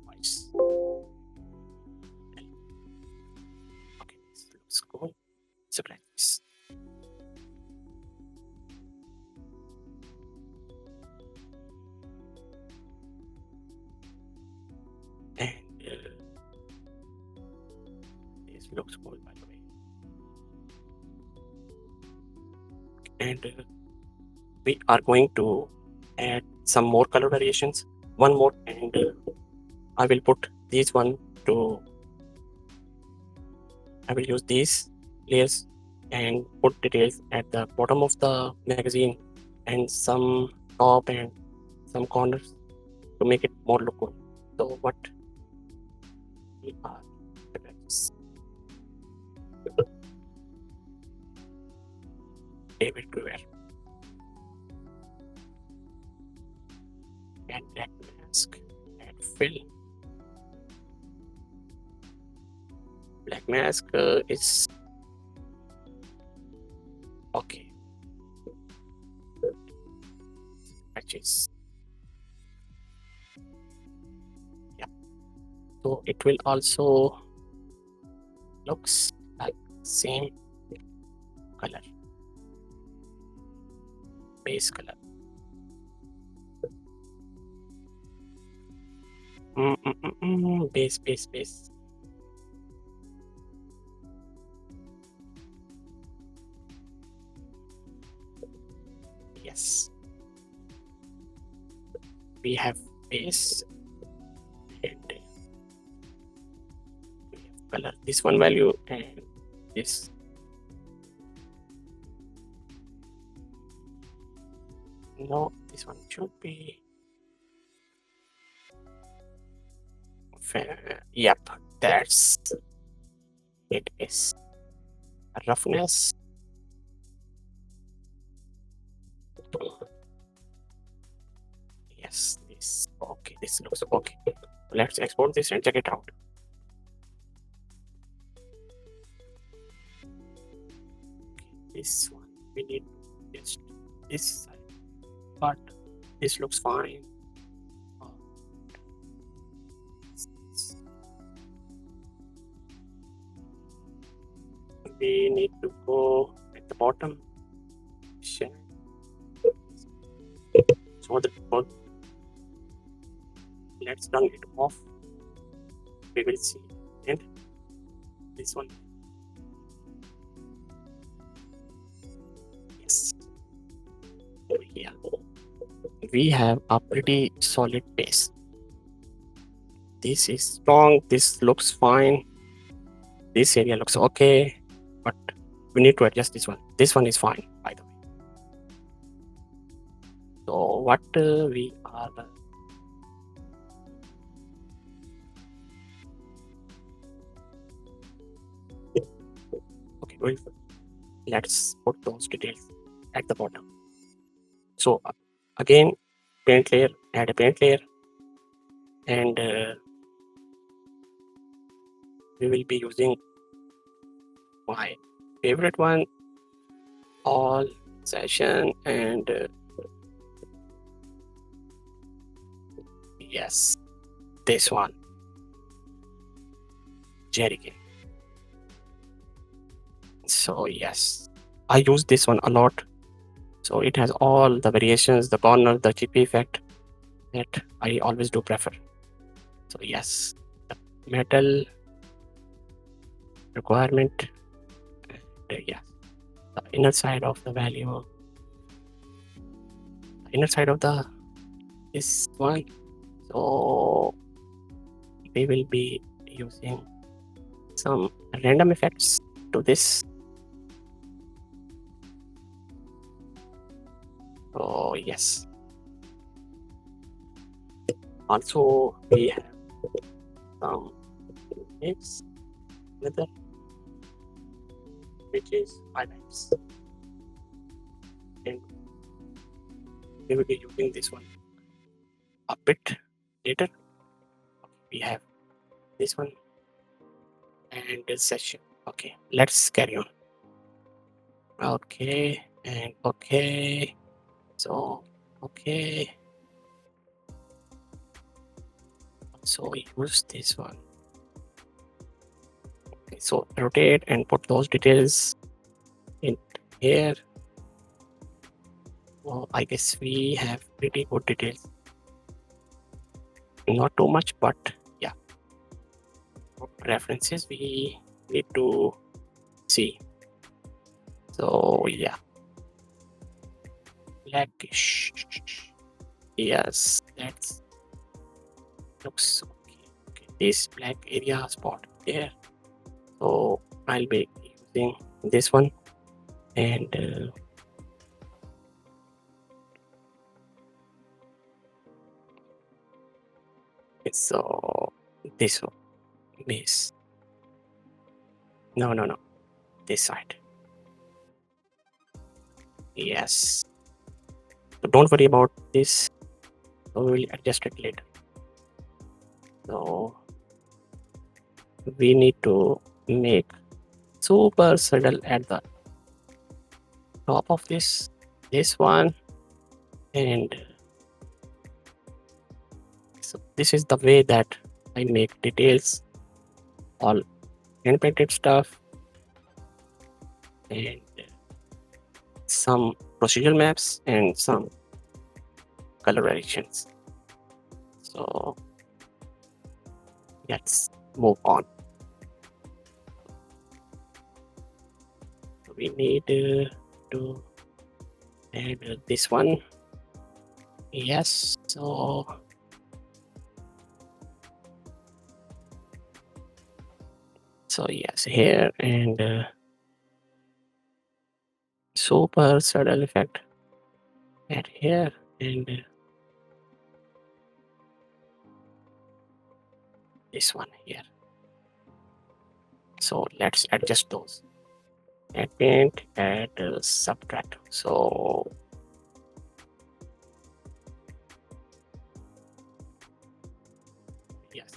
noise. Okay, this looks cool. Scratch this. And this looks cool, by the way. And we are going to add some more color variations. One more, and I will put these one to. I will use these layers and put details at the bottom of the magazine and some top and some corners to make it more look good. So what we are David Gruer and black mask and fill. Black mask is okay. Patches. Yeah. So it will also looks like same color, base color. Base. Yes. We have base and we have color. This one value and this. No, this one should be. Yep, that's it is. Roughness. Yes, this okay. This looks okay. Let's export this and check it out. Okay, this one we need just this side, but this looks fine. We need to go at the bottom. So let's turn it off. We will see. And this one. Yes. Over here. We have a pretty solid base. This is strong. This looks fine. This area looks okay, but we need to adjust this one. This one is fine, by the way. So what we are okay, well, let's put those details at the bottom. So again, paint layer, add a paint layer, and we will be using my favorite one, all session, and yes, this one, Jerry. So yes, I use this one a lot. So it has all the variations, the corner, the chip effect that I always do prefer. So yes, the metal requirement, and yes, the inner side of the value, inner side of the this one. So we will be using some random effects to this. So yes, also we have some mix method, which is highlights, and we will be using this one a bit later. We have this one and this session. Okay, let's carry on. Okay, and okay, so okay, so we use this one. Okay, so rotate and put those details in here. Well, I guess we have pretty good details. Not too much, but yeah. References we need to see. So yeah. Blackish. Yes, that looks okay. Okay, this black area spot there. So I'll be using this one, and so this one, this. No, this side. Yes. So don't worry about this. So we will adjust it later. So we need to make super subtle at the top of this one, and so this is the way that I make details, all hand painted stuff, and some procedural maps and some color variations. So let's move on. We need to add this one. Yes, so yes, here, and super subtle effect add here, and this one here. So let's adjust those. Add paint, add subtract. So yes.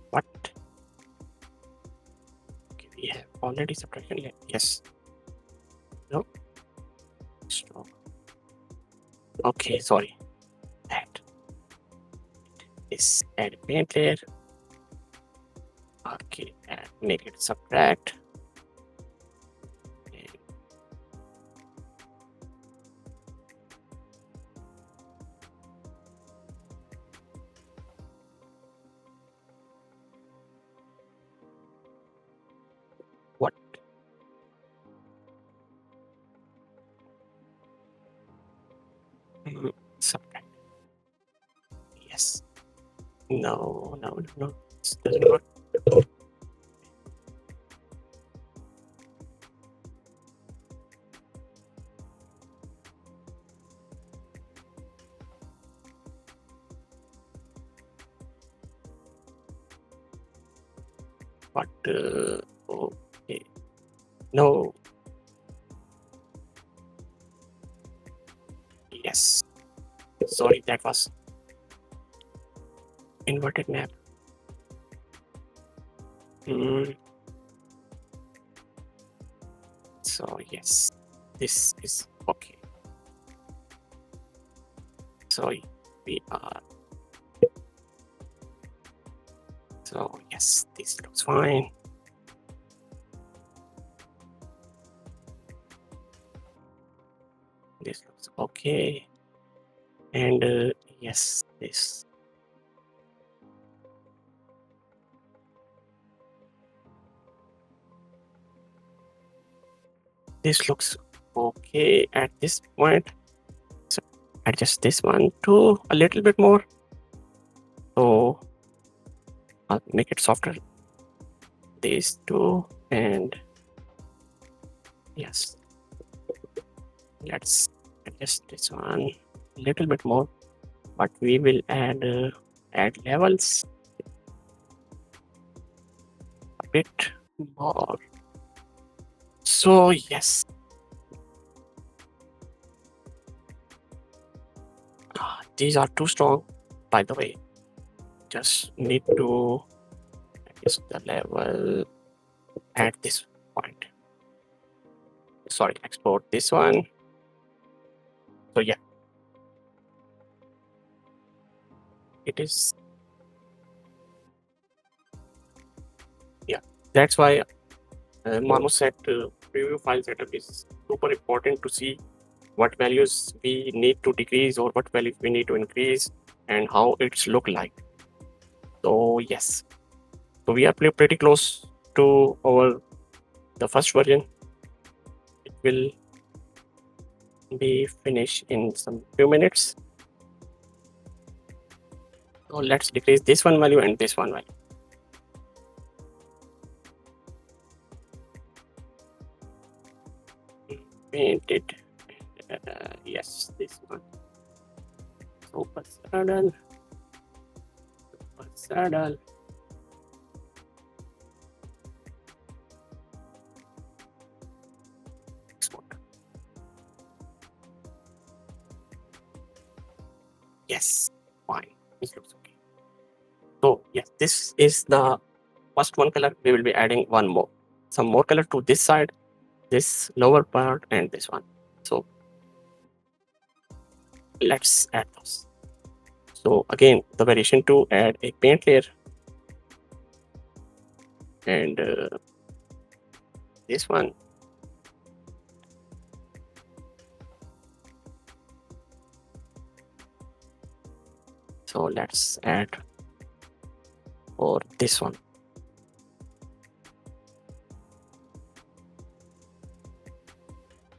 What? Okay, we have already subtraction. Yes. No. Stroke. Okay, sorry. Add. This add paint layer. Okay, and make it subtract. And what? Subtract. Yes. No. This doesn't work. But okay. No. Yes. Sorry, that was inverted map. So yes, this is okay. So we are. So yes, this looks fine. This looks okay. And yes, this. This looks okay at this point. So adjust this one to a little bit more. So I'll make it softer. These two, and yes, let's adjust this one a little bit more. But we will add levels a bit more. So yes, these are too strong, by the way. Just need to adjust the level at this point. Sorry, export this one. So yeah, it is. Yeah, that's why Marmoset preview file setup is super important to see what values we need to decrease or what values we need to increase and how it's look like. So yes, so we are pretty close to the first version. It will be finished in some few minutes. So let's decrease this one value and this one value. Paint it. Yes, this one. Super saddle. Super saddle. Export. Yes, fine. This looks okay. So yes, this is the first one color. We will be adding some more color to this side, this lower part, and this one. So let's add those. So again, the variation to add a paint layer, and this one. So let's add for this one.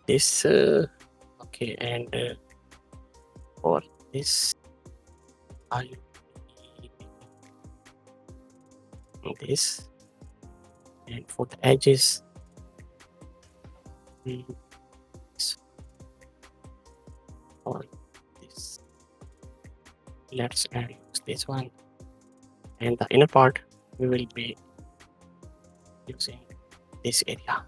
This okay, and for this I'll this, and for the edges this, or this. Let's add this one, and the inner part we will be using this area.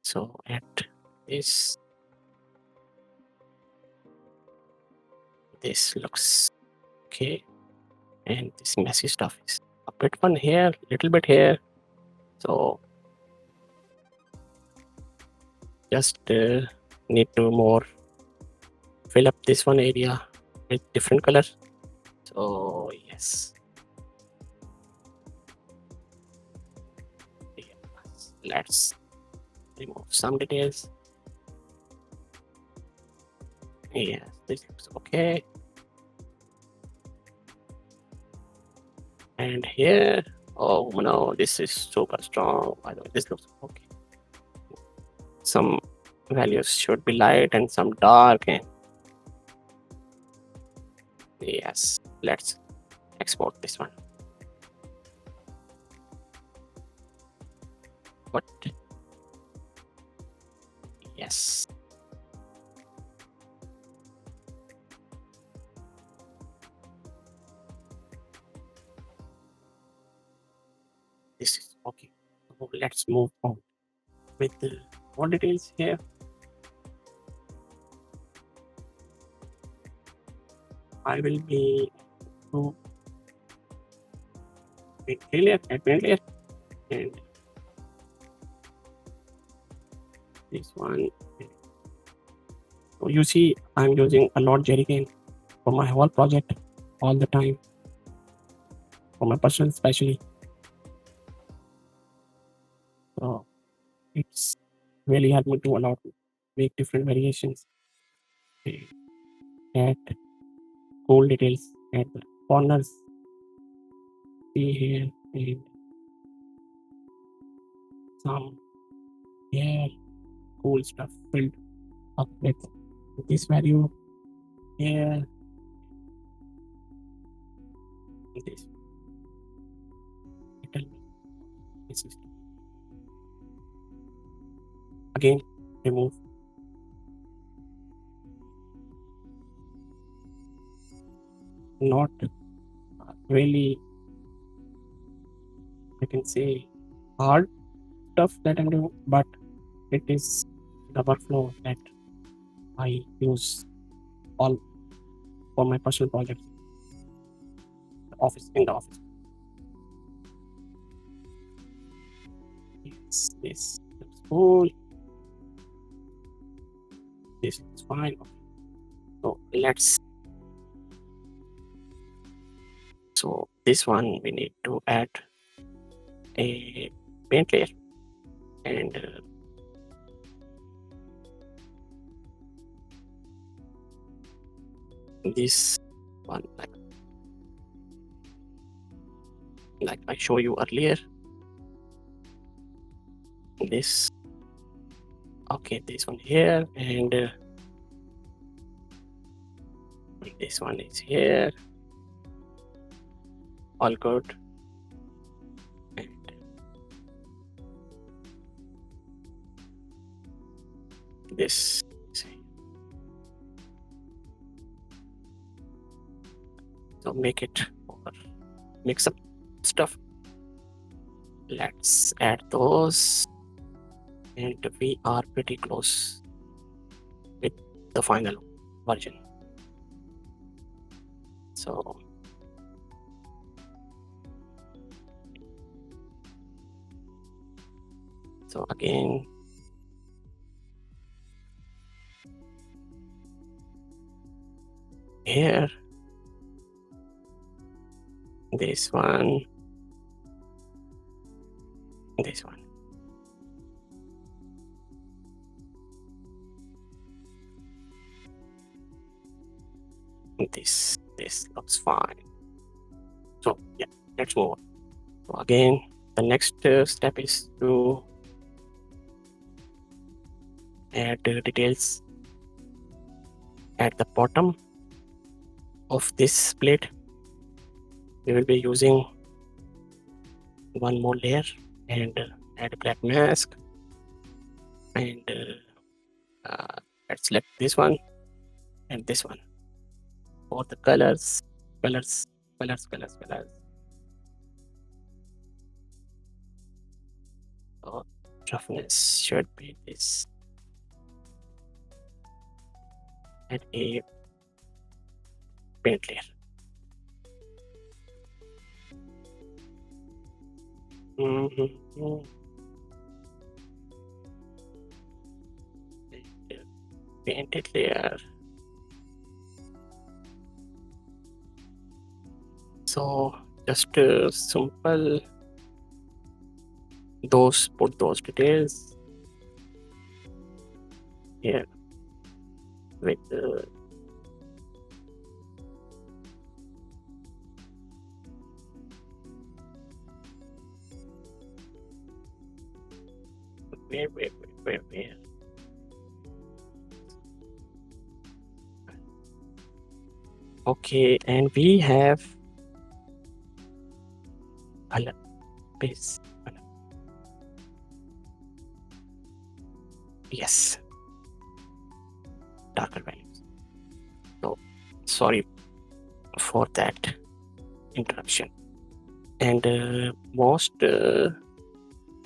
So at this looks okay, and this messy stuff is a bit fun here, little bit here. So just need to more fill up this one area with different color. So yes, let's remove some details. Yes, this looks okay. And here, oh no, this is super strong. By the way, this looks okay. Some values should be light and some dark, and yes, let's export this one. But yes, this is okay. So let's move on with more details here. I will be to add paint layer, and this one. So you see, I'm using a lot jerrycan for my whole project all the time, for my personal especially. So it's really helped me to a lot make different variations and add cool details at the corners. See here and some here cool stuff filled up with this value here. This little this is again remove not really, I can say, hard stuff that I'm doing, but it is the workflow that I use all for my personal projects in the office. Yes, this looks cool. This is fine. Okay. So let's. So this one we need to add a paint layer and this one like I show you earlier. This okay, this one here and this one is here. All good. And this so make it over. Mix up stuff. Let's add those, and we are pretty close with the final version. So again, here, this one, this one. This looks fine. So yeah, let's move on. So again, the next step is to add details at the bottom of this plate. We will be using one more layer and add a black mask, and let's select this one and this one for the colors. So roughness should be this. Add a paint layer. Painted layer. So just simple put those details here with where okay, and we have color base color. Yes, darker values. So sorry for that interruption. And most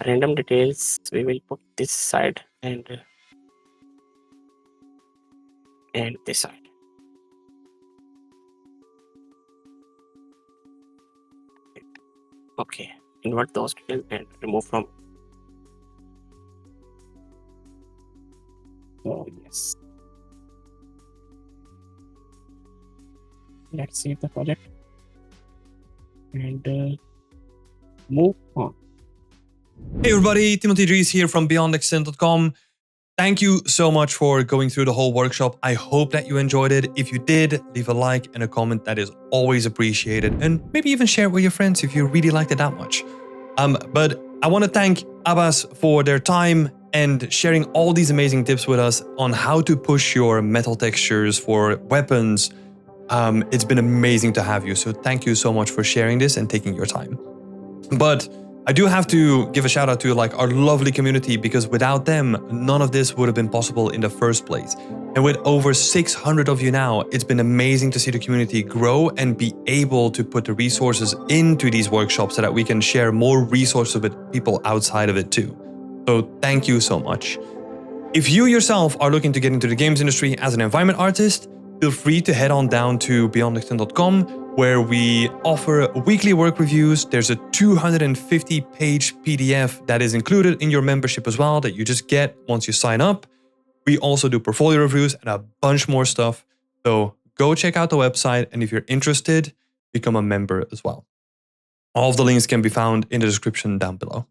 random details we will put this side and this side. Okay, invert those details and remove from. Oh yes. Let's save the project and move on. Hey everybody, Timothy Dries here from BeyondExtend.com. Thank you so much for going through the whole workshop. I hope that you enjoyed it. If you did, leave a like and a comment. That is always appreciated. And maybe even share it with your friends if you really liked it that much. But I want to thank Abbas for their time and sharing all these amazing tips with us on how to push your metal textures for weapons. It's been amazing to have you. So thank you so much for sharing this and taking your time. But I do have to give a shout out to our lovely community, because without them, none of this would have been possible in the first place. And with over 600 of you now, it's been amazing to see the community grow and be able to put the resources into these workshops so that we can share more resources with people outside of it too. So thank you so much. If you yourself are looking to get into the games industry as an environment artist, feel free to head on down to BeyondExtend.com, where we offer weekly work reviews. There's a 250-page PDF that is included in your membership as well, that you just get once you sign up. We also do portfolio reviews and a bunch more stuff. So go check out the website, and if you're interested, become a member as well. All of the links can be found in the description down below.